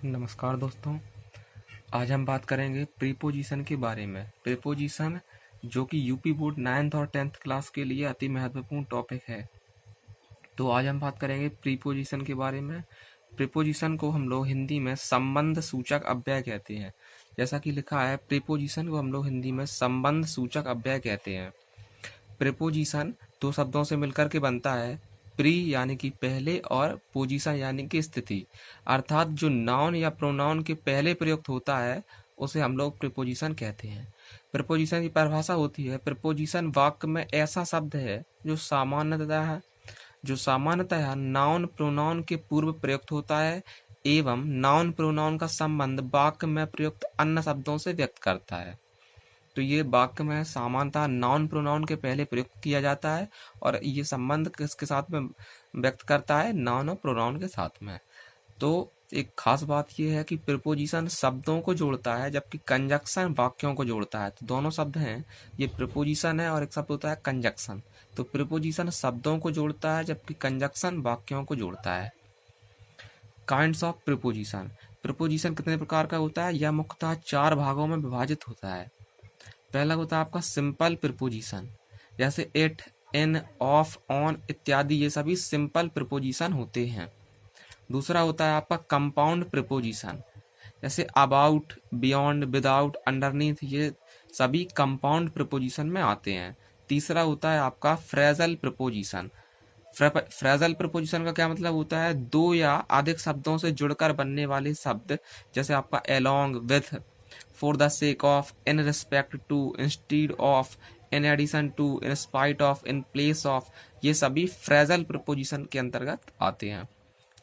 नमस्कार दोस्तों। आज हम बात करेंगे प्रीपोजिशन के बारे में। प्रीपोजिशन जो कि यूपी बोर्ड 9th और 10th क्लास के लिए अति महत्वपूर्ण टॉपिक है। तो आज हम बात करेंगे प्रीपोजिशन के बारे में। प्रीपोजिशन को हम लोग हिंदी में संबंध सूचक अव्यय कहते हैं। जैसा कि लिखा है, प्रीपोजिशन को हम लोग हिंदी में संबंध सूचक अव्यय कहते हैं। प्रीपोजिशन दो शब्दों से मिलकर के बनता है। प्री यानी कि पहले और पोजीशन यानी कि स्थिति, अर्थात जो नाउन या प्रोनाउन के पहले प्रयुक्त होता है उसे हम लोग प्रीपोजिशन कहते हैं। प्रीपोजिशन की परिभाषा होती है, प्रीपोजिशन वाक्य में ऐसा शब्द है जो सामान्यतः नाउन प्रोनाउन के पूर्व प्रयुक्त होता है एवं नाउन प्रोनाउन का संबंध वाक्य में प्रयुक्त अन्य शब्दों से व्यक्त करता है। तो ये वाक्य में सामान्यतः नाउन प्रोनाउन के पहले प्रयुक्त किया जाता है और ये संबंध किसके साथ में व्यक्त करता है? नाउन और प्रोनाउन के साथ में। तो एक खास बात यह है कि प्रीपोजिशन शब्दों को जोड़ता है जबकि कंजक्शन वाक्यों को जोड़ता है। तो दोनों शब्द हैं, ये प्रीपोजिशन है और एक शब्द होता है कंजक्शन। तो प्रीपोजिशन शब्दों को जोड़ता है जबकि कंजक्शन वाक्यों को जोड़ता है। Kinds of preposition. प्रीपोजिशन कितने प्रकार का होता है? यह मुख्यतः 4 भागों में विभाजित होता है। पहला होता है आपका सिंपल प्रीपोजिशन, जैसे इट, इन, ऑफ, ऑन इत्यादि, ये सभी सिंपल प्रीपोजिशन होते हैं। दूसरा होता है आपका कंपाउंड प्रीपोजिशन, जैसे अबाउट, बियॉन्ड, विदाउट, अंडरनीथ, ये सभी कंपाउंड प्रीपोजिशन में आते हैं। तीसरा होता है आपका फ्रेजल प्रीपोजिशन। फ्रेजल प्रीपोजिशन का क्या मतलब होता है? दो या अधिक शब्दों से जुड़कर बनने वाले शब्द, जैसे आपका along with, for the sake of, in respect to, instead of, in addition to, in spite of, in place of, ये सभी फ्रेजल प्रीपोजिशन के अंतर्गत आते हैं।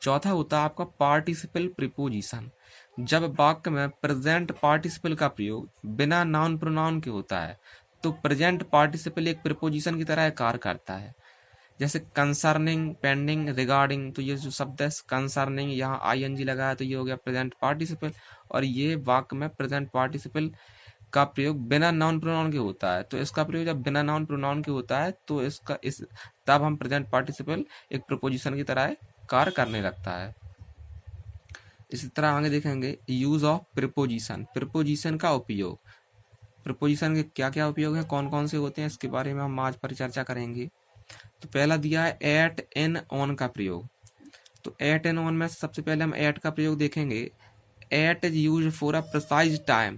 चौथा होता है आपका पार्टिसिपल प्रीपोजिशन, जब वाक्य में प्रेजेंट पार्टिसिपल का प्रयोग बिना नाउन प्रोनाउन के होता है तो प्रेजेंट पार्टिसिपल एक प्रीपोजिशन की तरह कार्य करता है। जैसे कंसर्निंग, पेंडिंग, रिगार्डिंग, तो ये जो शब्द है कंसर्निंग, यहाँ आईएनजी लगा है तो ये हो गया प्रेजेंट पार्टिसिपल, और ये वाक्य में प्रेजेंट पार्टिसिपल का प्रयोग बिना नाउन प्रोनाउन के होता है। तो इसका प्रयोग जब बिना नाउन प्रोनाउन के होता है तो तब हम प्रेजेंट पार्टिसिपल एक प्रीपोजिशन की तरह कार्य करने लगता है। इसी तरह आगे देखेंगे यूज ऑफ प्रीपोजिशन, प्रीपोजिशन का उपयोग। प्रीपोजिशन के क्या क्या उपयोग है, कौन कौन से होते हैं, इसके बारे में हम आज परिचर्चा करेंगे। तो पहला दिया है एट, इन, ऑन का प्रयोग। तो एट एंड ऑन में सबसे पहले हम एट का प्रयोग देखेंगे। At is use for a precise time.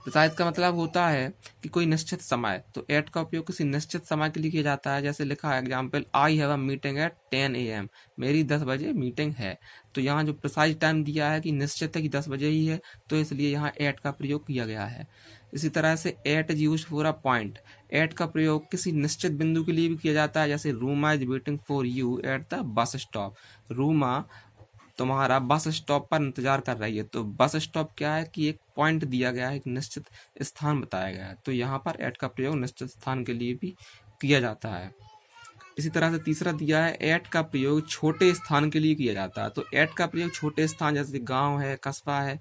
Precise का मतलब होता है कि कोई निश्चित समय, तो एट का उपयोग किसी निश्चित समय के लिए किया जाता है। जैसे लिखा है example, I have a meeting at 10 AM, मेरी 10 बजे मीटिंग है। तो यहाँ जो प्रिसाइज टाइम दिया है कि निश्चित है कि 10 बजे ही है, तो इसलिए यहाँ एट का प्रयोग किया गया है। इसी तरह से at is use for a point, at का प्रयोग किसी निश्चित बिंदु के लिए भी किया जाता है। जैसे Ruma is waiting for you at the bus stop, Ruma तुम्हारा बस स्टॉप पर इंतजार कर रही है। तो बस स्टॉप क्या है कि एक पॉइंट दिया गया है, एक निश्चित स्थान बताया गया है, तो यहाँ पर एट का प्रयोग निश्चित स्थान के लिए भी किया जाता है। इसी तरह से तीसरा दिया है एट का प्रयोग छोटे स्थान के लिए किया जाता है। तो एट का प्रयोग छोटे स्थान जैसे गांव है, कस्बा है,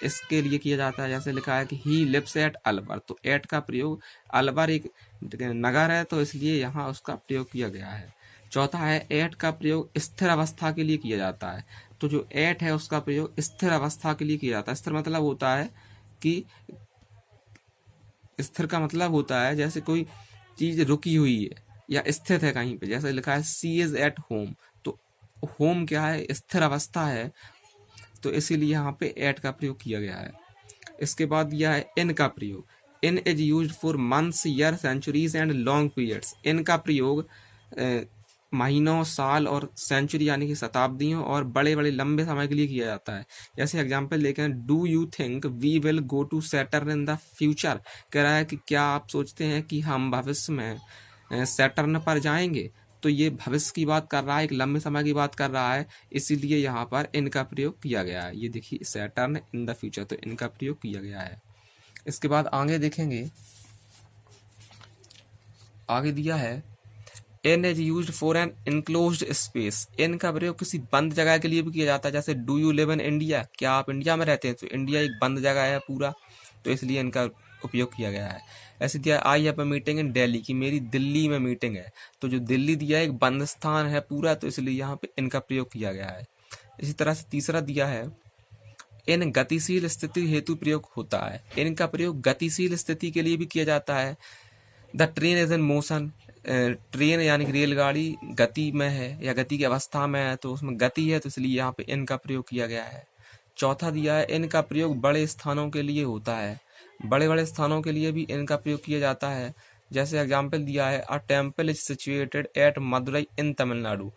इसके लिए किया जाता है। जैसे लिखा है कि ही लिव्स एट अलवर, तो एट का प्रयोग, अलवर एक नगर है तो इसलिए यहाँ उसका प्रयोग किया गया है। चौथा है एट का प्रयोग स्थिर अवस्था के लिए किया जाता है। तो जो एट है उसका प्रयोग स्थिर अवस्था के लिए किया जाता है। स्थिर मतलब होता है कि, स्थिर का मतलब होता है जैसे कोई चीज रुकी हुई है या स्थित है कहीं पे। जैसे लिखा है सी इज एट होम, तो होम क्या है? स्थिर अवस्था है, तो इसीलिए यहाँ पे एट का प्रयोग किया गया है। इसके बाद दिया है इन का प्रयोग। In is use for months, year, centuries and long periods. In का प्रयोग महीनों, साल और सेंचुरी यानी कि शताब्दियों और बड़े बड़े लंबे समय के लिए किया जाता है। जैसे एग्जाम्पल देखें, do you think we will go to Saturn in the future, कह रहा है कि क्या आप सोचते हैं कि हम भविष्य में सैटर्न पर जाएंगे। तो ये भविष्य की बात कर रहा है, एक लंबे समय की बात कर रहा है, इसीलिए यहाँ पर इनका प्रयोग किया गया है। ये देखिए सैटर्न इन द फ्यूचर, तो इनका प्रयोग किया गया है। इसके बाद आगे देखेंगे, आगे दिया है in is use for an enclosed space. In का प्रयोग किसी बंद जगह के लिए भी किया जाता है। जैसे do you live in India, क्या आप इंडिया में रहते हैं? तो इंडिया एक बंद जगह है पूरा, तो इसलिए इनका उपयोग किया गया है। ऐसे दिया I have a meeting in Delhi, कि मेरी दिल्ली में मीटिंग है। तो जो दिल्ली दिया है एक बंद स्थान है पूरा, तो इसलिए यहाँ पे इनका प्रयोग किया गया है। इसी तरह से तीसरा दिया है, इन गतिशील स्थिति हेतु प्रयोग होता है। इनका प्रयोग गतिशील स्थिति के लिए भी किया जाता है। The train is in motion, train यानी कि रेलगाड़ी गति में है या गति की अवस्था में है, तो उसमें गति है, तो इसलिए यहाँ पे इनका प्रयोग किया गया है। चौथा दिया है, इनका प्रयोग बड़े स्थानों के लिए होता है। बड़े बड़े स्थानों के लिए भी इनका प्रयोग किया जाता है। जैसे एग्जाम्पल दिया है, a temple is situated at Madurai in Tamil Nadu.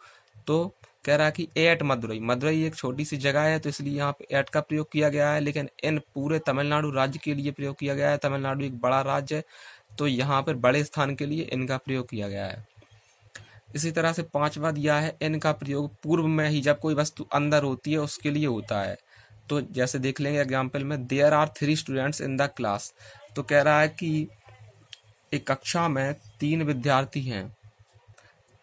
तो कह रहा है कि एट मदुरई, मदुरई एक छोटी सी जगह है, तो इसलिए यहाँ पे एट का प्रयोग किया गया है, लेकिन इन पूरे तमिलनाडु राज्य के लिए प्रयोग किया गया है। तमिलनाडु एक बड़ा राज्य है, तो यहाँ पर बड़े स्थान के लिए इनका प्रयोग किया गया है। इसी तरह से पांचवा दिया है, इनका प्रयोग पूर्व में ही जब कोई वस्तु अंदर होती है उसके लिए होता है। तो जैसे देख लेंगे एग्जाम्पल में, there are 3 students in the class. तो कह रहा है कि एक कक्षा में 3 विद्यार्थी हैं,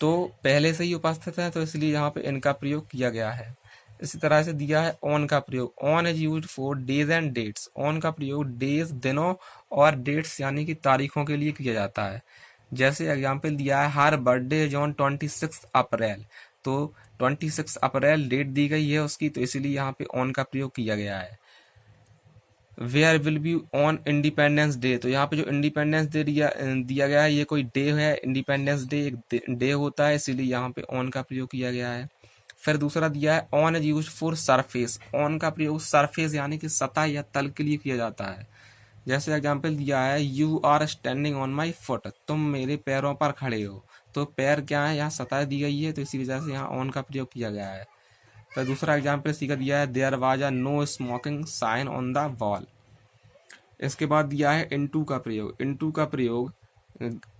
तो पहले से ही उपस्थित है, तो इसलिए यहाँ पे इनका प्रयोग किया गया है। इसी तरह से दिया है ऑन का प्रयोग, on is used for days and dates. On का प्रयोग डेज दिनों और डेट्स यानी कि तारीखों के लिए किया जाता है। जैसे एग्जाम्पल दिया है, हर बर्थडे इज ऑन 26 अप्रैल। तो 26 अप्रैल डेट दी गई है उसकी, तो इसलिए यहाँ पे ऑन का प्रयोग किया गया है। Where will be on independence day, तो यहाँ पे जो इंडिपेंडेंस डे दिया गया है, ये कोई डे है, इंडिपेंडेंस डे एक डे होता है, इसीलिए यहाँ पे ऑन का प्रयोग किया गया है। फिर दूसरा दिया है, on is used for surface. On का प्रयोग सरफेस यानी कि सतह या तल के लिए किया जाता है। जैसे एग्जाम्पल दिया है, you are standing on my foot, तुम मेरे पैरों पर खड़े हो। तो पैर क्या है, यहाँ सतह दी गई है, तो इसी वजह से यहाँ ऑन का प्रयोग किया गया है। फिर दूसरा एग्जाम्पल इसी का दिया है, there was a no smoking sign on the wall. इसके बाद दिया है इनटू का प्रयोग। इनटू का प्रयोग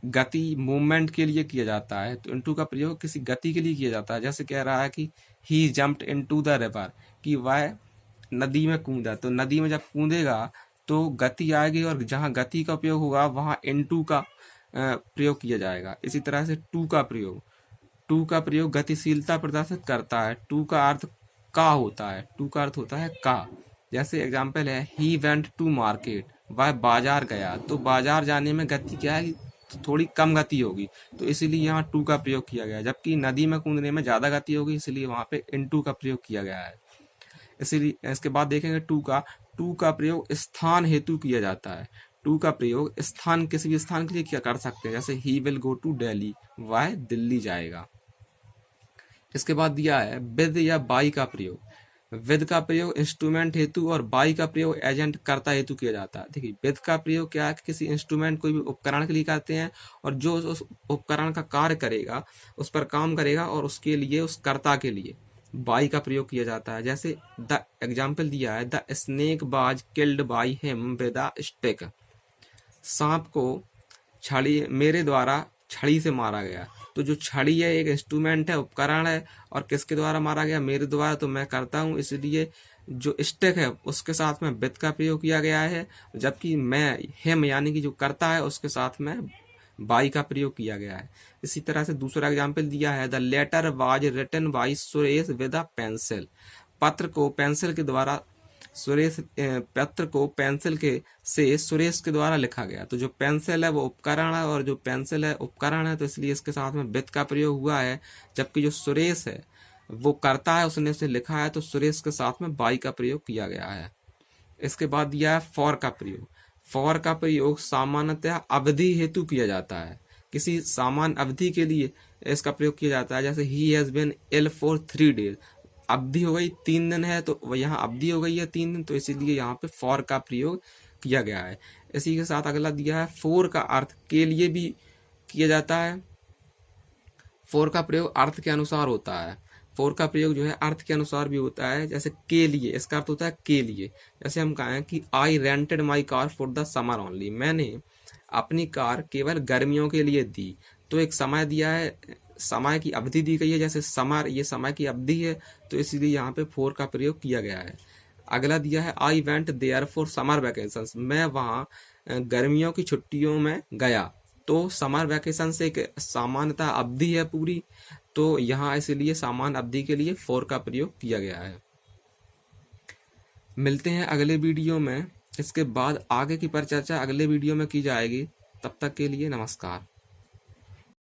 गति मूवमेंट के लिए किया जाता है, तो इनटू का प्रयोग किसी गति के लिए किया जाता है। जैसे कह रहा है कि ही जम्प्ड इनटू द रिवर, कि वह नदी में कूदा। तो नदी में जब कूदेगा तो गति आएगी, और जहाँ गति का उपयोग होगा वहाँ इनटू का प्रयोग किया जाएगा। इसी तरह से टू का प्रयोग, टू का प्रयोग गतिशीलता प्रदर्शित करता है। टू का अर्थ का होता है, टू का अर्थ होता है का। जैसे एग्जाम्पल है, ही वेंट टू मार्केट, वह बाजार गया। तो बाजार जाने में गति क्या है, तो थोड़ी कम गति होगी, तो इसीलिए यहाँ टू का प्रयोग किया गया है। जबकि नदी में कूदने में ज्यादा गति होगी, इसलिए वहां पे इनटू का प्रयोग किया गया है। इसीलिए इसके बाद देखेंगे टू का प्रयोग स्थान हेतु किया जाता है। टू का प्रयोग स्थान, किसी भी स्थान के लिए क्या कर सकते हैं। जैसे he will go to Delhi, वह दिल्ली जाएगा। इसके बाद दिया है विद या बाई का प्रयोग। विद का प्रयोग इंस्ट्रूमेंट हेतु और बाई का प्रयोग एजेंट कर्ता हेतु किया जाता है। देखिए, विद का प्रयोग क्या है कि किसी इंस्ट्रूमेंट, कोई भी उपकरण के लिए करते हैं, और जो उस उपकरण का कार्य करेगा, उस पर काम करेगा, और उसके लिए, उस कर्ता के लिए बाई का प्रयोग किया जाता है। जैसे द एग्जाम्पल दिया है, the snake was killed by him with a stick. सांप को छड़ी, मेरे द्वारा छड़ी से मारा गया। तो जो छड़ी है एक इंस्ट्रूमेंट है, उपकरण है, और किसके द्वारा मारा गया, मेरे द्वारा, तो मैं करता हूँ, इसलिए जो स्टिक है उसके साथ में विद का प्रयोग किया गया है। जबकि मैं, हिम यानी कि जो करता है, उसके साथ में बाई का प्रयोग किया गया है। इसी तरह से दूसरा एग्जाम्पल दिया है, the letter was written by Suresh with a pencil. पत्र को पेंसिल के द्वारा पत्र को पेंसिल के से सुरेश के द्वारा लिखा गया। तो जो पेंसिल है वो उपकरण है, और जो पेंसिल है उपकरण है, तो इसलिए इसके साथ में विद का प्रयोग हुआ है। जबकि जो सुरेश है वो करता है, उसने उसे लिखा है, तो सुरेश के साथ में बाई का प्रयोग किया गया है। इसके बाद दिया है फॉर का प्रयोग। फॉर का प्रयोग सामान्यतः अवधि हेतु किया जाता है। किसी सामान्य अवधि के लिए इसका प्रयोग किया जाता है। जैसे he has been ill for 3 days, अवधि हो गई 3 दिन है, तो यहाँ अवधि हो गई है 3 दिन, तो इसीलिए यहाँ पे फॉर का प्रयोग किया गया है। इसी के साथ अगला दिया है, फोर का अर्थ के लिए भी किया जाता है। फोर का प्रयोग अर्थ के अनुसार होता है। फोर का प्रयोग जो है अर्थ के अनुसार भी होता है। जैसे के लिए, इसका अर्थ होता है के लिए। जैसे हम कहें कि I rented my car for the summer only, मैंने अपनी कार केवल गर्मियों के लिए दी। तो एक समय दिया है, समय की अवधि दी गई है, जैसे समर, ये समय की अवधि है, तो इसलिए यहाँ पे फोर का प्रयोग किया गया है। अगला दिया है, I went there for summer vacation, मैं वहाँ गर्मियों की छुट्टियों में गया। तो समर वैकेशन से एक सामान्यता अवधि है पूरी, तो यहाँ इसलिए सामान्य अवधि के लिए फोर का प्रयोग किया गया है। मिलते हैं अगले वीडियो में। इसके बाद आगे की परिचर्चा अगले वीडियो में की जाएगी। तब तक के लिए नमस्कार।